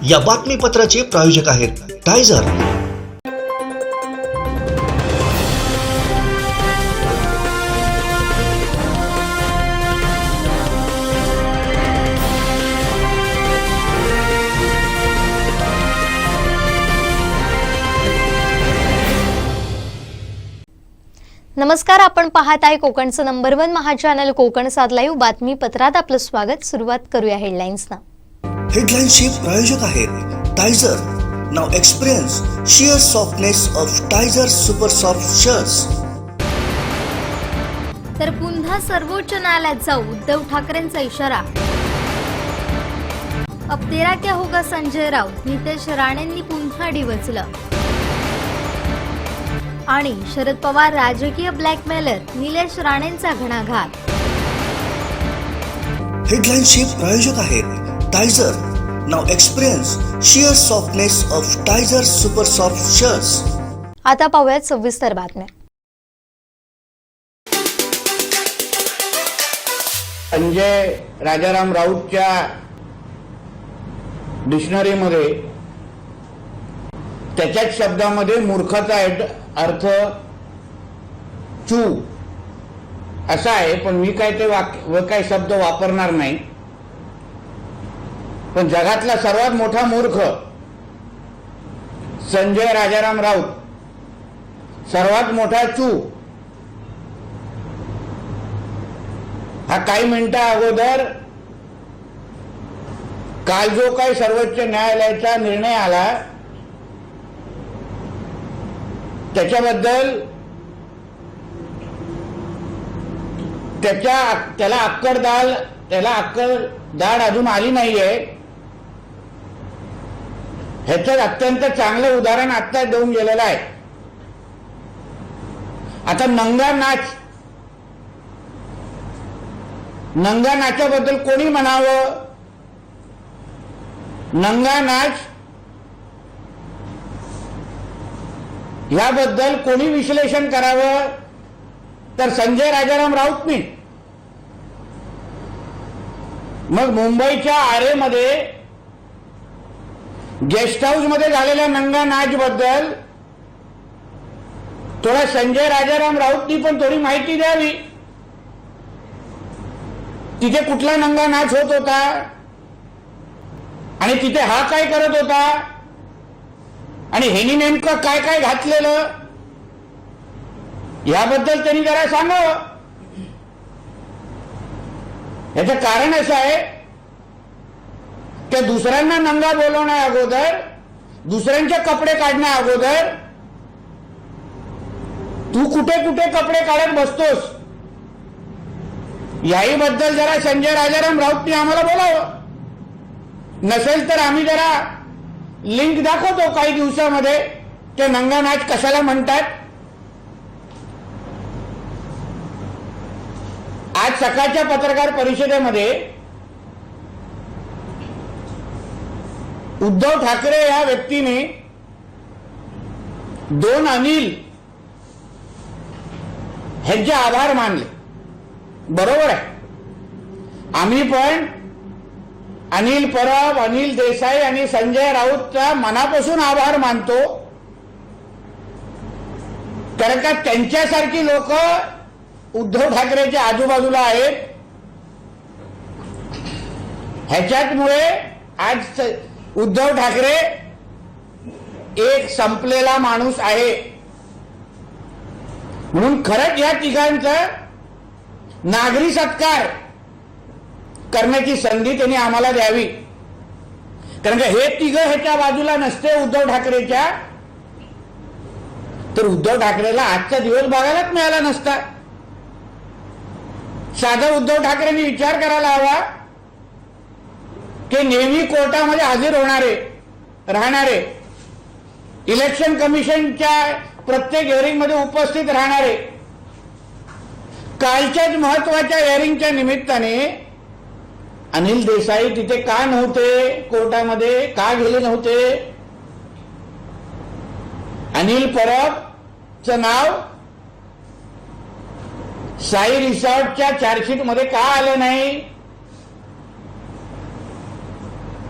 या बातमीपत्राचे प्रायोजक आहेत टायझर। नमस्कार, आपण पाहत आहे कोकणचं नंबर 1 महा चॅनल कोकण सात लाईव्ह बातमीपत्रात आपलं स्वागत। सुरुवात करूया हेडलाईन्सना। हेडलाईन्सचे प्रायोजक आहेत Tyzer. Now experience sheer softness of Tyzer super soft shirts. तर पुन्हा सर्वोच्च न्यायालयात जाऊ, उद्धव ठाकरेंचा इशारा। अब तेरा क्या होगा संजय राऊत, नितेश राणेंनी पुन्हा डिवचलं। आणि शरद पवार राजकीय ब्लॅकमेलर, निलेश राणेंचा घणाघात। हेडलाईन्सचे प्रायोजक आहेत Tyzer. Now experience sheer softness of Tyzer super soft shirts. आता पाहूयात सविस्तर बातम्या। संजय राजाराम राऊतच्या डिक्शनरीमध्ये त्याच्याच शब्दामध्ये मूर्खाचा अर्थ चू असा आहे, पण मी काय ते काय शब्द वापरणार नाही। पण जगातला सर्वात मोठा मूर्ख संजय राजाराम राऊत, सर्वात मोठा चू हा काही मिनिटं अगोदर काल जो काही सर्वोच्च न्यायालयाचा निर्णय आला त्याच्याबद्दल त्याला अक्कलदाढ अजून आली नाहीये, ह्याचं अत्यंत चांगलं उदाहरण आता देऊन गेलेलं आहे। आता नंगा नाचाबद्दल कोणी म्हणावं, नंगा नाच याबद्दल कोणी विश्लेषण करावं तर संजय राजाराम राऊतनी। मग मुंबईच्या आरेमध्ये गेस्ट हाऊस मध्ये झालेल्या नंगा नाच बद्दल थोडा संजय राजाराम राऊतनी पण थोडी माहिती द्यावी। तिथे कुठला नंगा नाच होत होता आणि तिथे हा काय करत होता आणि ह्यानी नेमकं काय काय घातलेलं याबद्दल त्यांनी जरा सांगावं। याचं कारण असं आहे की दुसऱ्यांना नंगा बोलवण्या अगोदर, दुसऱ्यांचे कपडे काढण्या अगोदर तू कुठे कुठे कपडे काढत बसतोस याही बद्दल जरा संजय राजाराम राऊतनी आम्हाला बोलावं। नसेल तर आम्ही जरा लिंक दाखवतो काही दिवसामध्ये ते नंगा नाच कशाला म्हणतात। आज सकाळच्या पत्रकार परिषदेमध्ये उद्धव ठाकरे या व्यक्तीने दोन अनिल ह्यांचे आभार मानले। बरोबर आहे, आम्ही पण अनिल परब, अनिल देसाई आणि संजय राऊतचा मनापासून आभार मानतो, कारण का त्यांच्यासारखी लोक उद्धव ठाकरेच्या आजूबाजूला आहेत। ह्याच्यामुळे आज उद्धव ठाकरे एक संपलेला माणूस आहे। म्हणून खरंच या तिघांचा नागरी सत्कार करण्याची संधी त्यांनी आम्हाला द्यावी, कारण का हे तिघ ह्याच्या बाजूला नसते उद्धव ठाकरेच्या तर उद्धव ठाकरेला आजचा दिवस बघायलाच मिळाला नसता। साधा उद्धव ठाकरेंनी विचार करायला हवा की नेहमी कोर्टामध्ये हजर राहणारे, इलेक्शन कमिशनच्या प्रत्येक हिअरिंग मध्ये उपस्थित राहणारे, कालच्याच महत्वाच्या हिअरिंगच्या निमित्ताने अनिल देसाई तिथे का नव्हते, कोर्टामध्ये का गेले नव्हते, अनिल परबचं नाव साई रिसॉर्टच्या चार्जशीट मध्ये का आलं नाही,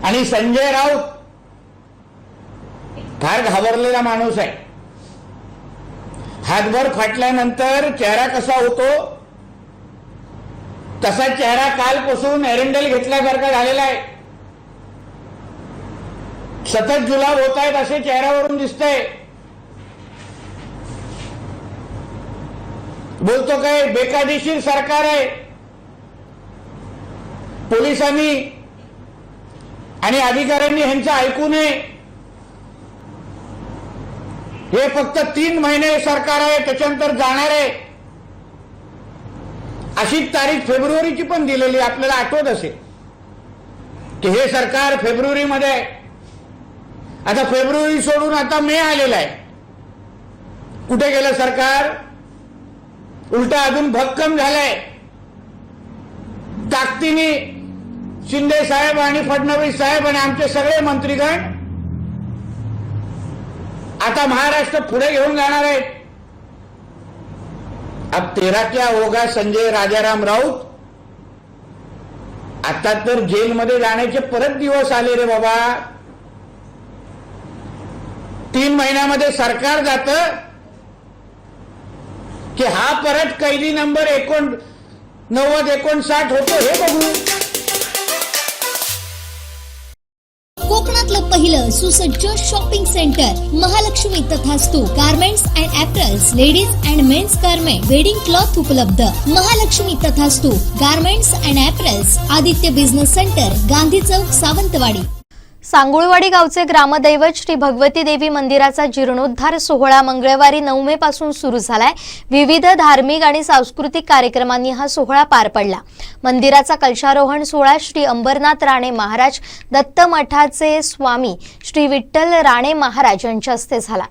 आणि संजय राऊत फार घाबरलेला माणूस आहे. हातभर फाटल्यानंतर चेहरा कसा होतो तसा चेहरा कालपासून एरंडेल घेतल्यासारखा झालेला आहे. सतत जुलाब होत आहेत असे चेहऱ्यावरून दिसतंय. बोलतो काय बेकायदेशीर सरकार आहे. पोलिसांनी आणि अधिकाऱ्यांनी ह्यांचं ऐकू नये. हे फक्त 3 महिने सरकार आहे, त्याच्यानंतर जाणार आहे अशी तारीख फेब्रुवारीची पण दिलेली आपल्याला आठवत असेल की हे सरकार फेब्रुवारीमध्ये आहे. आता फेब्रुवारी सोडून आता मे आलेला आहे. कुठे गेलं सरकार? उलटा अजून भक्कम झालंय. ताकदीने शिंदे साहेब आणि फडणवीस साहेब आणि आमचे सगळे मंत्रीगण आता महाराष्ट्र पुढे घेऊन जाणार आहेत. अब 13 क्या होगा संजय राजाराम राऊत. आता तर जेलमध्ये जाण्याचे परत दिवस आले रे बाबा. 3 महिन्यामध्ये सरकार जातं की हा परत कैदी नंबर 89-59 होतो हे बघू. कोकणातलं पहिलं सुसज्ज shopping centre Mahalakshmi Tathastu garments and apparels, ladies and men's garment, wedding cloth उपलब्ध. Mahalakshmi Tathastu garments and apparels, Aditya business centre, Gandhi Chowk, Sawantwadi. Sangulwadi गावचे ग्रामदैवत श्री भगवती देवी मंदिराचा जीर्णोद्धार सोहळा मंगळवारी 9 मे पासून सुरू झालाय. विविध धार्मिक आणि सांस्कृतिक कार्यक्रमांनी हा सोहळा पार पडला. मंदिराचा कलशारोहण सोहळा श्री अंबरनाथ राणे महाराज, दत्त मठाचे स्वामी श्री विठ्ठल राणे महाराज यांच्या हस्ते झाला.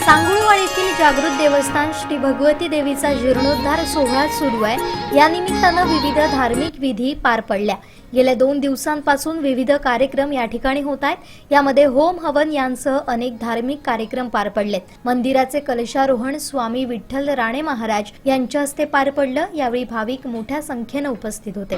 सांगुळवाडीतील जागृत देवस्थान श्री भगवती देवीचा जीर्णोद्धार सोहळा सुरू आहे. या निमित्तानं विविध धार्मिक विधी पार पडल्या. गेल्या 2 दिवसांपासून विविध कार्यक्रम या ठिकाणी होत आहेत. यामध्ये होम हवन यांसह अनेक धार्मिक कार्यक्रम पार पडलेत. मंदिराचे कलशारोहण स्वामी विठ्ठल राणे महाराज यांच्या हस्ते पार पडलं. यावेळी भाविक मोठ्या संख्येनं उपस्थित होते.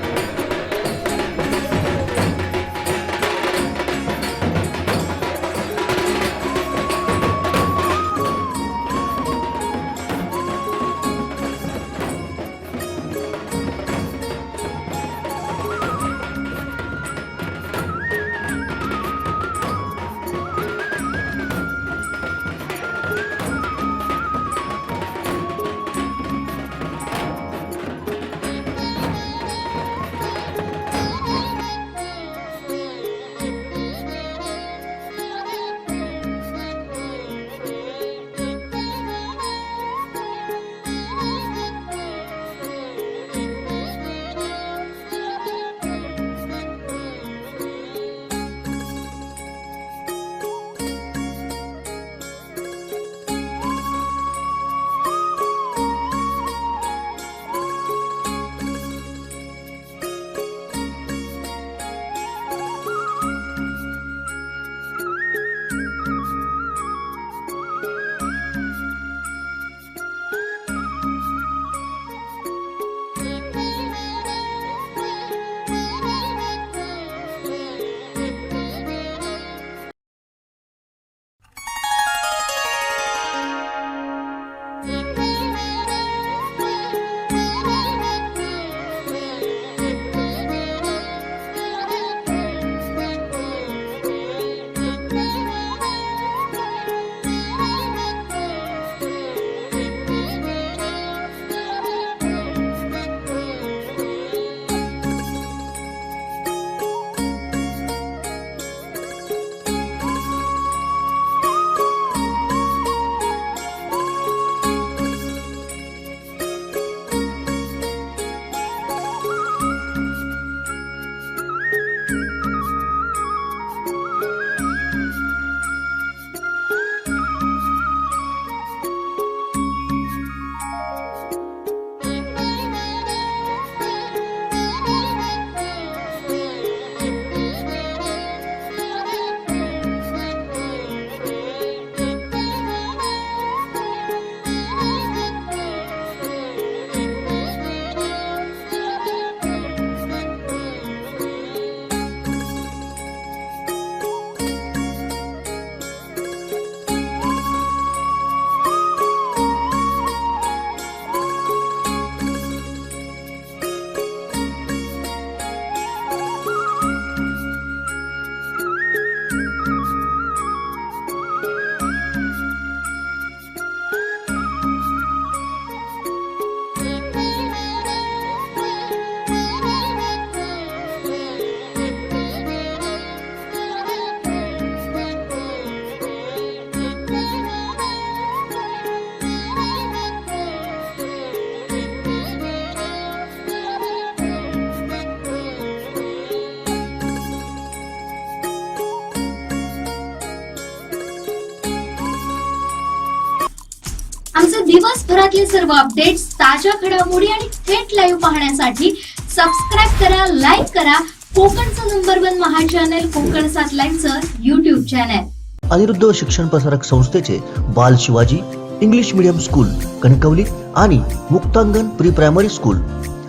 तसेच दिवसभरातले सर्व अपडेट्स, ताज्या घडामोडी आणि थेट लाईव्ह पाहण्यासाठी सबस्क्राईब करा, लाईक करा कोकणचं नंबर 1 महा चॅनल कोकण 7 लाईव्हचं YouTube चॅनल. अनिरुद्ध शिक्षण प्रसारक संस्थेचे Bal Shivaji English medium school Kankavli आणि मुक्तांगण प्री प्रायमरी स्कूल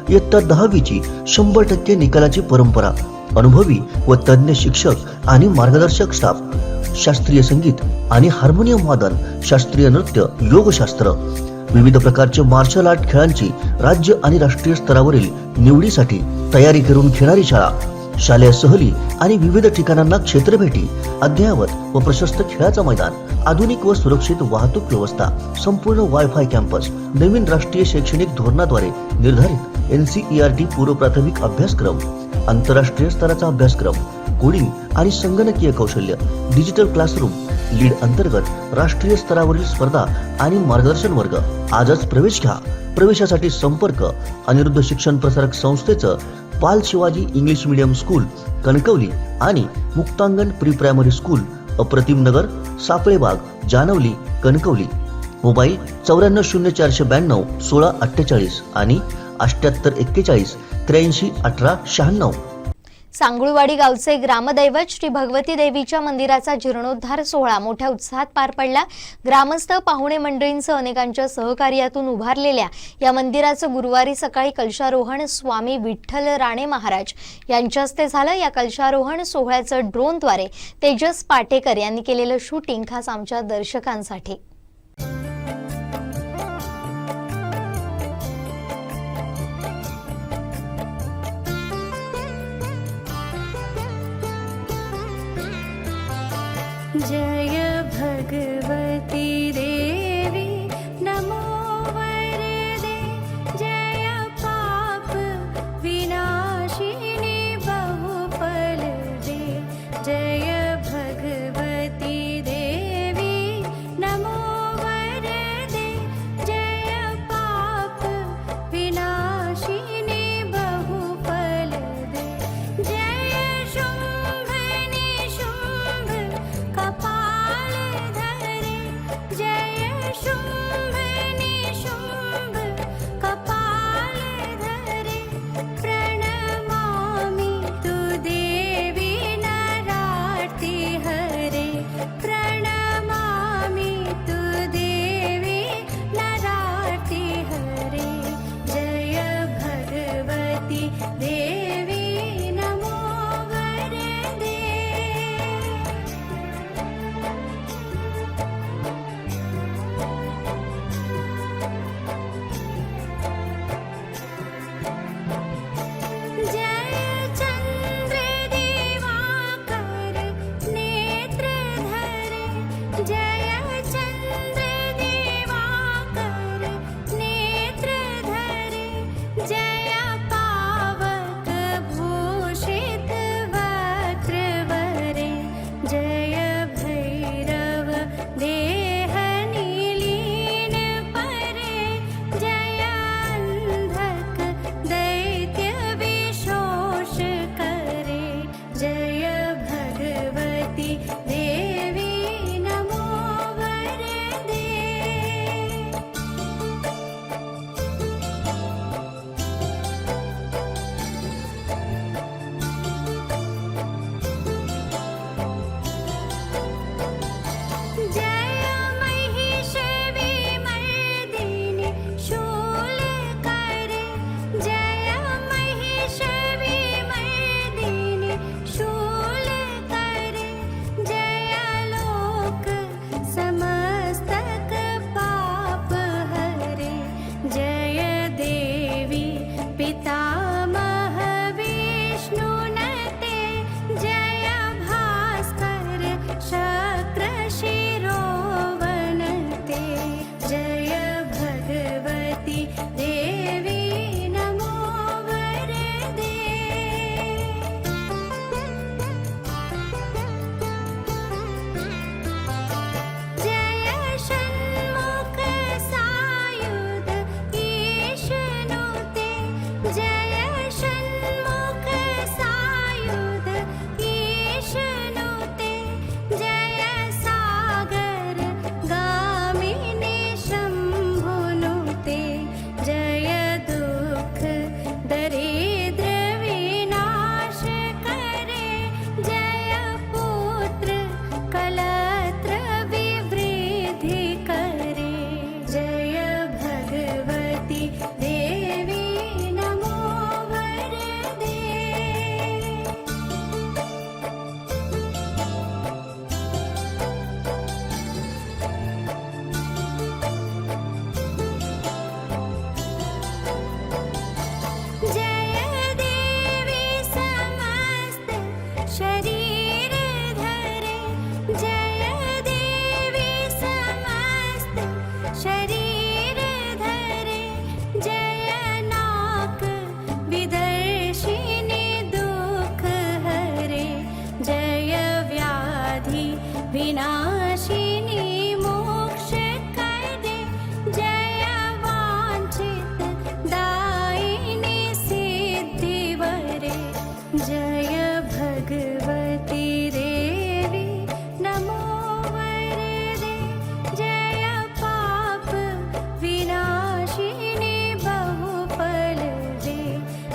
इयत्ता 10वीची 100% निकालाची परंपरा. अनुभवी व तज्ञ शिक्षक आणि मार्गदर्शक स्टाफ, शास्त्रीय संगीत आणि हार्मोनियम वादन, शास्त्रीय नृत्य, योगशास्त्र, विविध प्रकारचे मार्शल आर्ट खेळांची राज्य आणि राष्ट्रीय स्तरावरील निवडीसाठी तयारी करून घेणारी शाळा. शालेय सहली आणि विविध ठिकाणांना क्षेत्रभेटी, अद्ययावत व प्रशस्त खेळाचं मैदान, आधुनिक व सुरक्षित वाहतूक व्यवस्था, संपूर्ण वायफाय कॅम्पस, नवीन राष्ट्रीय शैक्षणिक धोरणाद्वारे निर्धारित NCERT पूर्व प्राथमिक अभ्यासक्रम, आंतरराष्ट्रीय स्तराचा अभ्यासक्रम, कोडिंग आणि संगणकीय कौशल्य, डिजिटल क्लासरूम, लीड अंतर्गत राष्ट्रीय स्तरावरील स्पर्धा आणि मार्गदर्शन वर्ग. आजच प्रवेश घ्या. प्रवेशासाठी संपर्क अनिरुद्ध शिक्षण प्रसारक संस्थेचं बाल Shivaji English medium school Kankavli आणि मुक्तांगण प्री प्रायमरी स्कूल, अप्रतिम नगर, सापळेबाग, जानवली, कणकवली. मोबाईल 940492 1648 आणि 7841 83 18 96. सांगुळवाडी गावचे ग्रामदैवत श्री भगवती देवीच्या मंदिराचा जीर्णोद्धार सोहळा मोठ्या उत्साहात पार पडला. ग्रामस्थ, पाहुणे मंडळींसह अनेकांच्या सहकार्यातून उभारलेल्या या मंदिराचं गुरुवारी सकाळी कलशारोहण स्वामी विठ्ठल राणे महाराज यांच्या हस्ते झालं. या कलशारोहण सोहळ्याचं ड्रोनद्वारे तेजस पाटेकर यांनी केलेलं शूटिंग खास आमच्या दर्शकांसाठी. जय भगवती देवी नमो वरदे, जय पाप विनाशिनी बहुफल दे. जय भगवती देवी नमो वरदे, जय पाप विनाशिनी बहुफल दे. जय शुंभ निशुंभ कपाल धरे, जय शरीर धरे जय देवी समस्त शरीर धरे जय नाक विदर्शिनी दुख हरे जय व्याधि विनाशिनी मोक्ष करदे जय वांछित दायिनी सिद्धि वरे जय भगवती देवी नमो वरदे जय पाप विनाशिनी बहुफल दे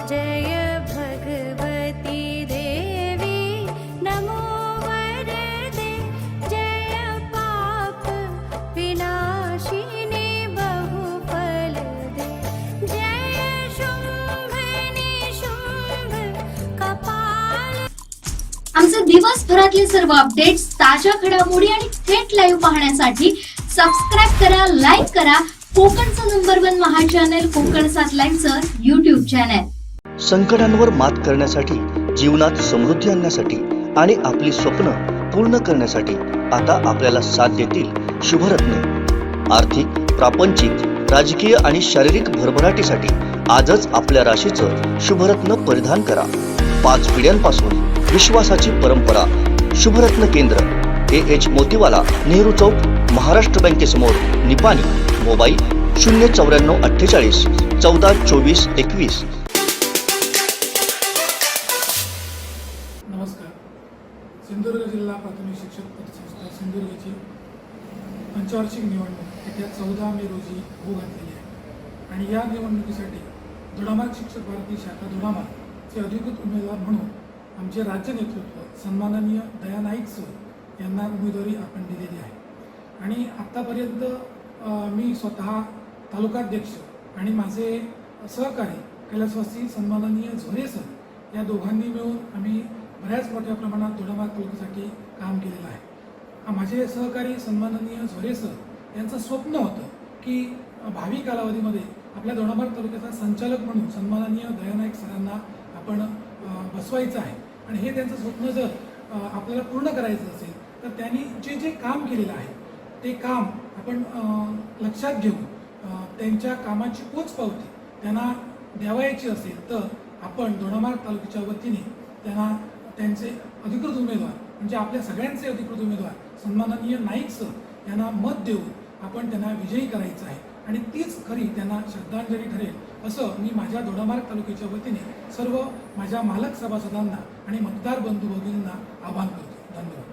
जय भगवती देवी नमो वरदे जय पाप विनाशिनी बहुफल दे जय शुंभ निशुंभ कपाल आमचे दिवसभरातले सर्व अपडेट्स, ताज्या घडामोडी आणि थेट लाईव्ह पाहण्यासाठी सबस्क्राईब करा, लाईक करा कोकणचं नंबर 1 महा चॅनल कोकण 7 लाईनचं YouTube चॅनल. संकटांवर मात करण्यासाठी, जीवनात समृद्धी आणण्यासाठी आणि आपली स्वप्न पूर्ण करण्यासाठी आता आपल्याला साथ देतील शुभरत्ने. आर्थिक, प्रापंचिक, राजकीय आणि शारीरिक भरभराटीसाठी आजच आपल्या राशीचं शुभरत्न परिधान करा. 5 पिढ्यांपासून विश्वासाची परंपरा. शुभरत्न केंद्र, AH मोतीवाला, नेहरू चौक, महाराष्ट्र बँकेसमोर, निपाणी. मोबाईल 09448 1424 21. नमस्कार. सिंधुदुर्ग जिल्हा प्राथमिक शिक्षक पतसंस्था सिंधुदुर्गची पंचवार्षिक निवडणूक येत्या 14 मे रोजी होऊ घातलेली आहे आणि या निवडणुकीसाठी दोडामार्ग शिक्षक भारती शाखा दोडामार्गचे अधिकृत उमेदवार म्हणून आमचे राज्य नेतृत्व सन्माननीय दया नाईक सर यांना उमेदवारी आपण दिलेली आहे. आणि आत्तापर्यंत मी स्वतः तालुकाध्यक्ष आणि माझे सहकारी कैलासवासी सन्माननीय झोरे सर या दोघांनी मिळून आम्ही बऱ्याच मोठ्या प्रमाणात दोडामार्ग तालुक्यासाठी काम केलेलं आहे. माझे सहकारी सन्माननीय झोरे सर यांचं स्वप्न होतं की भावी कालावधीमध्ये आपल्या दोडामार्ग तालुक्याचा संचालक म्हणून सन्माननीय दयानाईक सरांना आपण बसवायचं आहे. आणि हे त्यांचं स्वप्न जर आपल्याला पूर्ण करायचं असेल तर त्यांनी जे जे काम केलेलं आहे ते काम आपण लक्षात घेऊन त्यांच्या कामाची पोचपावती त्यांना द्यावायची असेल तर आपण दोडामार्ग तालुक्याच्या वतीने त्यांना त्यांचे अधिकृत उमेदवार म्हणजे आपल्या सगळ्यांचे अधिकृत उमेदवार सन्माननीय नाईक सर यांना मत देऊन आपण त्यांना विजयी करायचं आहे. आणि तीच खरी त्यांना श्रद्धांजली ठरेल असं मी माझ्या दोडामार्ग तालुक्याच्या वतीने सर्व माझ्या मालक सभासदांना आणि मतदार बंधू भगिनींना आवाहन करतो. धन्यवाद.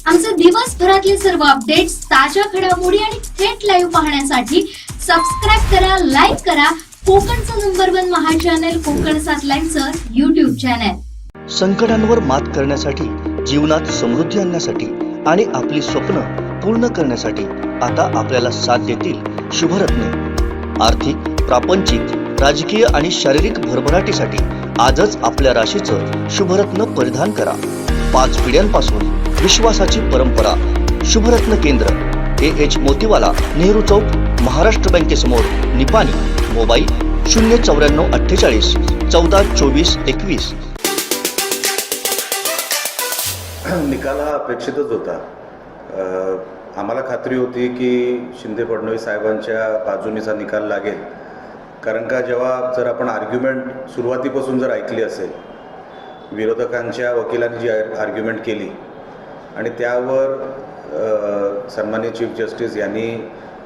आमचे दिवसभरातले सर्व अपडेट्स, ताज्या घडामोडी आणि थेट लाईव्ह पाहण्यासाठी सबस्क्राईब करा, लाईक करा कोकणचं नंबर 1 महा चॅनल कोकण 7 लाईनचं YouTube चॅनल. संकटांवर मात करण्यासाठी, जीवनात समृद्धी आणण्यासाठी आणि आपली स्वप्न पूर्ण करण्यासाठी आता आपल्याला साथ देतील शुभरत्ने. आर्थिक, प्रापंचिक, राजकीय आणि शारीरिक भरभराटीसाठी आजच आपल्या राशीचं शुभरत्न परिधान करा. 5 पिढ्यांपासून विश्वासाची परंपरा. शुभरत्न केंद्र, AH मोतीवाला, नेहरू चौक, महाराष्ट्र बँकेसमोर, निपाणी. मोबाईल 09448 1424 21. निकाल हा अपेक्षितच होता. आम्हाला खात्री होती की शिंदे फडणवीस साहेबांच्या बाजूनीचा निकाल लागेल. कारण का जेव्हा जर आपण आर्ग्युमेंट सुरुवातीपासून जर ऐकली असेल, विरोधकांच्या वकिलांनी जी आर्ग्युमेंट केली आणि त्यावर सन्माननीय चीफ जस्टिस यांनी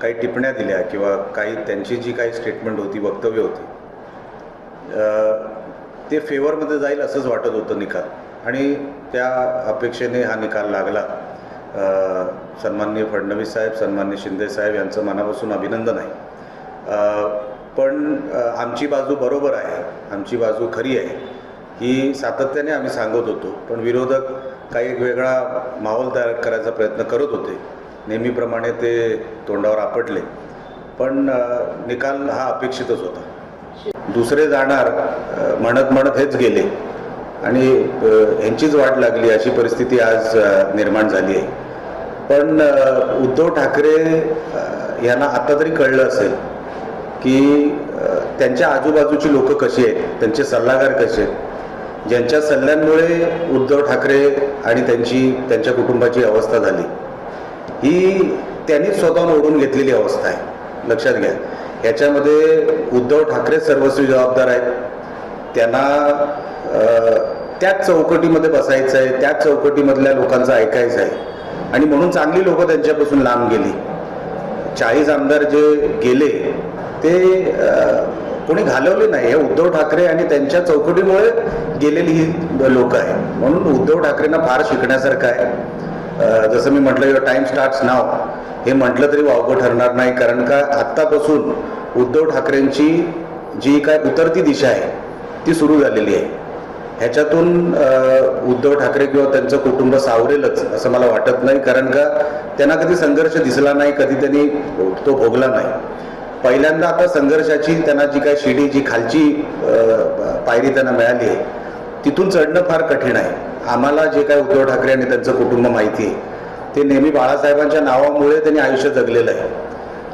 काही टिप्पण्या दिल्या किंवा काही त्यांची जी काही स्टेटमेंट होती, वक्तव्य होती, ते फेवरमध्ये जाईल असंच वाटत होतं निकाल. आणि त्या अपेक्षेने हा निकाल लागला. सन्माननीय फडणवीस साहेब, सन्माननीय शिंदे साहेब यांचं मनापासून अभिनंदन आहे. पण आमची बाजू बरोबर आहे, आमची बाजू खरी आहे ही सातत्याने आम्ही सांगत होतो. पण विरोधक काही एक वेगळा माहोल तयार करायचा प्रयत्न करत होते. नेहमीप्रमाणे ते तोंडावर आपटले. पण निकाल हा अपेक्षितच होता. दुसरे जाणार म्हणत म्हणत हेच गेले आणि यांचीच वाट लागली अशी परिस्थिती आज निर्माण झाली आहे. पण उद्धव ठाकरे यांना आता तरी कळलं असेल की त्यांच्या आजूबाजूची लोक कशी आहेत, त्यांचे सल्लागार कसे आहेत ज्यांच्या सल्ल्यांमुळे उद्धव ठाकरे आणि त्यांच्या कुटुंबाची अवस्था झाली, ही त्यांनीच स्वतःहून ओढून घेतलेली अवस्था आहे. लक्षात घ्या, ह्याच्यामध्ये उद्धव ठाकरे सर्वस्वी जबाबदार आहेत. त्यांना त्याच चौकटीमध्ये बसायचं आहे, त्याच चौकटीमधल्या लोकांचं ऐकायचं आहे आणि म्हणून चांगली लोक त्यांच्यापासून लांब गेली. 40 आमदार जे गेले ते कोणी घालवले नाही, हे उद्धव ठाकरे आणि त्यांच्या चौकटीमुळे गेलेली ही लोक आहे. म्हणून उद्धव ठाकरेंना फार शिकण्यासारखं आहे. जसं मी म्हटलं, युअर टाइम स्टार्ट्स नाव, हे म्हटलं तरी वावगं ठरणार नाही. कारण का आत्तापासून उद्धव ठाकरेंची जी काय उतरती दिशा आहे ती सुरू झालेली आहे. ह्याच्यातून उद्धव ठाकरे किंवा त्यांचं कुटुंब सावरेलच असं मला वाटत नाही. कारण का त्यांना कधी संघर्ष दिसला नाही, कधी त्यांनी तो भोगला नाही. पहिल्यांदा आता संघर्षाची त्यांना जी काय शिडी, जी खालची पायरी त्यांना मिळाली आहे, तिथून चढणं फार कठीण आहे. आम्हाला जे काय उद्धव ठाकरे आणि त्यांचं कुटुंब माहिती आहे, ते नेहमी बाळासाहेबांच्या नावामुळे त्यांनी आयुष्य जगलेलं आहे.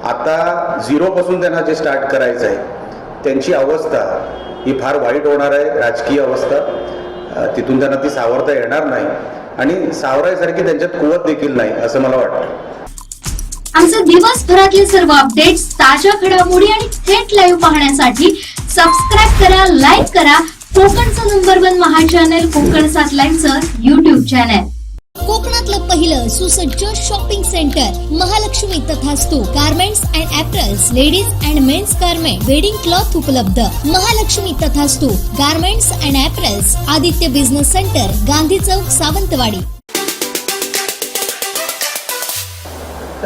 आता झिरोपासून त्यांना जे स्टार्ट करायचं आहे, त्यांची अवस्था ही फार वाईट होणार आहे, राजकीय अवस्था. तिथून त्यांना ती सावरता येणार नाही आणि सावरायसारखी त्यांच्यात कुवत देखील नाही असं मला वाटतं. आमचे दिवसभरातले सर्व अपडेट्स, ताज्या घडामोडी आणि थेट लाईव्ह पाहण्यासाठी सबस्क्राईब करा, लाईक करा कोकणचं नंबर 1 महा चॅनल कोकण 7 लाईव्हचं युट्यूब चॅनल. कोकणातलं पहिलं सुसज्ज shopping centre Mahalakshmi Tathastu garments and apparels, ladies and men's garment, wedding cloth उपलब्ध. Mahalakshmi Tathastu garments and apparels, Aditya business centre, Gandhi Chowk, Sawantwadi.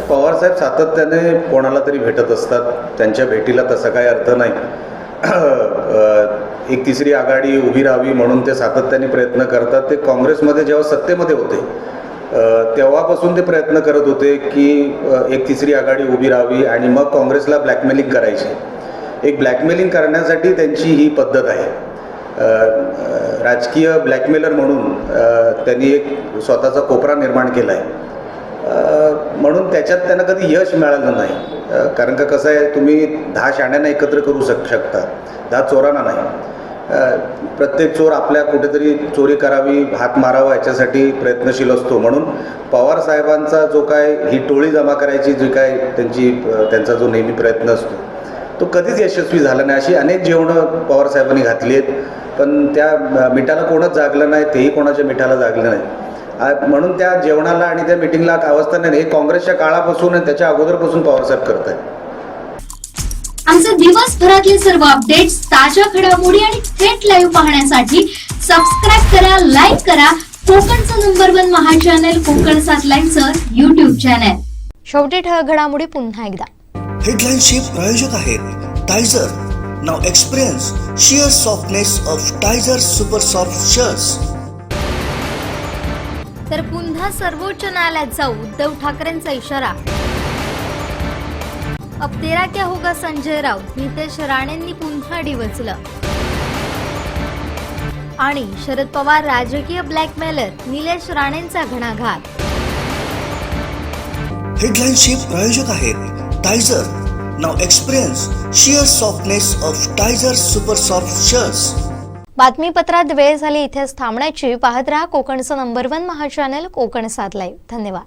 Pawar साहेब सातत्याने कोणाला तरी भेटत असतात. त्यांच्या भेटीला तसा काही अर्थ नाही. एक तिसरी आघाडी उभी राहावी म्हणून ते सातत्याने प्रयत्न करतात. ते काँग्रेसमध्ये जेव्हा सत्तेमध्ये होते तेव्हापासून ते प्रयत्न करत होते की एक तिसरी आघाडी उभी राहावी आणि मग काँग्रेसला ब्लॅकमेलिंग करायची. एक ब्लॅकमेलिंग करण्यासाठी त्यांची ही पद्धत आहे. राजकीय ब्लॅकमेलर म्हणून त्यांनी एक स्वतःचा कोपरा निर्माण केला आहे. म्हणून त्याच्यात त्यांना कधी यश मिळालं नाही. कारण का कसं आहे, तुम्ही 10 शाण्यांना एकत्र करू शकता, 10 चोरांना नाही. प्रत्येक चोर आपल्या कुठेतरी चोरी करावी, हात मारावा याच्यासाठी प्रयत्नशील असतो. म्हणून पवार साहेबांचा जो काय ही टोळी जमा करायची जी काय त्यांचा जो नेहमी प्रयत्न असतो तो कधीच यशस्वी झाला नाही. अशी अनेक जेवणं पवार साहेबांनी घातली आहेत, पण त्या मिठाला कोणच जागलं नाही, तेही कोणाच्या मिठाला जागलं नाही. म्हणून त्या जेवणाला आणि त्या मिटिंगला अवस्था नाही. हे काँग्रेसच्या काळापासून आणि त्याच्या अगोदरपासून पवारसाहेब करत आहेत. आमचे दिवसभरातले सर्व अपडेट्स, ताज्या घडामोडी आणि थेट लाईव्ह पाहण्यासाठी सबस्क्राईब करा, लाईक करा कोकणचं नंबर 1 महा चॅनल कोकण 7 लाईव्हचं युट्यूब चॅनल. शेवटी ठळक घडामोडी पुन्हा एकदा. हेडलाईन्सचे प्रायोजक आहेत Tyzer. Now experience sheer softness of Tyzer super soft shirts. तर पुन्हा सर्वोच्च न्यायालयात जाऊ, उद्धव ठाकरेंचा इशारा. अब तेरा क्या होगा संजय राऊत, नितेश राणेंनी पुन्हा डिवचलं. आणि शरद पवार राजकीय ब्लॅकमेलर, निलेश राणेंचा घणाघात. हेडलाईन्सचे प्रायोजक आहेत Tyzer. Now experience sheer softness of Tyzer super soft shirts. बातमीपत्रात वेळ झाली इथेच थांबण्याची. पाहत रहा कोकणचं नंबर 1 महा चॅनल कोकण 7 लाईव्ह. धन्यवाद.